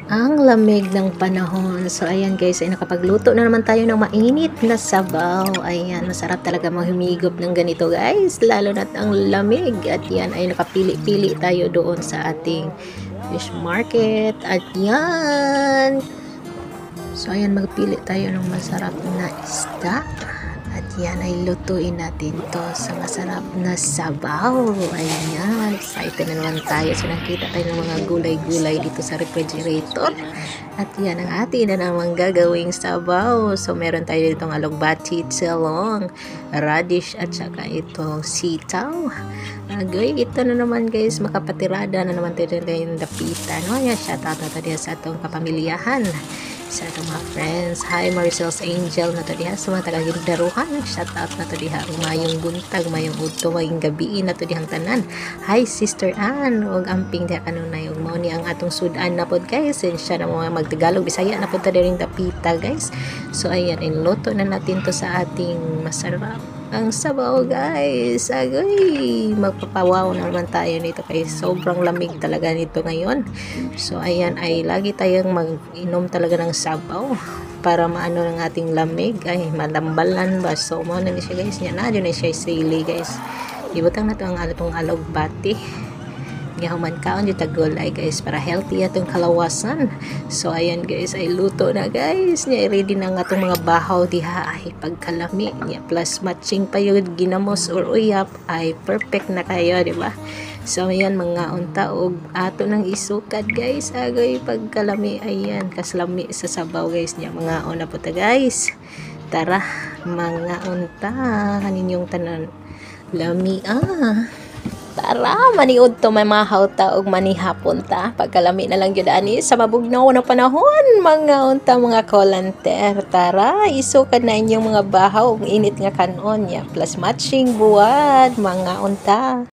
Ang lamig ng panahon. So, ayan guys, ay nakapagluto na naman tayo ng mainit na sabaw. Ayan, masarap talaga mahumigop ng ganito guys. Lalo na't ang lamig. At yan ay nakapili-pili tayo doon sa ating fish market. At yan. So, ayan, magpili tayo ng masarap na isda. At yan ay lutuin natin to sa masarap na sabaw. Ayan, excited na naman tayo. So nakita tayo ng mga gulay-gulay dito sa refrigerator. At yan ang atin na naman gagawing sabaw. So meron tayo ditong alugbati, tselong, radish at saka itong sitaw. Agoy, ito na naman guys, makapatirada na naman tayo yung dapitan. No? Ayan, shout out na tayo sa atong kapamilyahan. Sa atong mga friends. Hi Maricel's Angel na to diha sa mga taga-Gildaruhan. Shout out na to diha mayong buntag, mayong udto, mayong gabi na to dihang tanan. Hi Sister Ann, og amping diha kanunay og mao ni ang atong sudan na pod guys. And siya na mga magtagalog Bisaya na pod ta diring dapita guys. So ayan, inluto na natin to sa ating masarap ang sabaw guys. Agoy, magpapawaw na naman tayo nito kay sobrang lamig talaga nito ngayon. So ayan ay lagi tayong mag-inom talaga ng sabaw para maano ng ating lamig ay malambalan ba. So mo na ni siya guys, nya na na siya sili guys. Ibutang na to ang atong alugbati. Gahuman kaon yung tagulay guys para healthy atong kalawasan. So ayan guys ay luto na guys. Nya ready na nga atong mga bahaw diha ay pagkalami nya plus matching pa yung ginamos or uyap ay perfect na kayo, di ba? So ayan mga unta og ato nang isukat guys. Agoy pagkalami ayan kaslami sa sabaw guys nya mga una po ta guys. Tara mga unta kaninyong tanan lami Tara, maniud to may mahaw ta og manihapon ta. Pagkalami na lang gyud ani sa mabugnaw na panahon, mga unta mga kolanter. Tara, isukad na inyong mga bahaw og init nga kanon ya plus matching buwad, mga unta.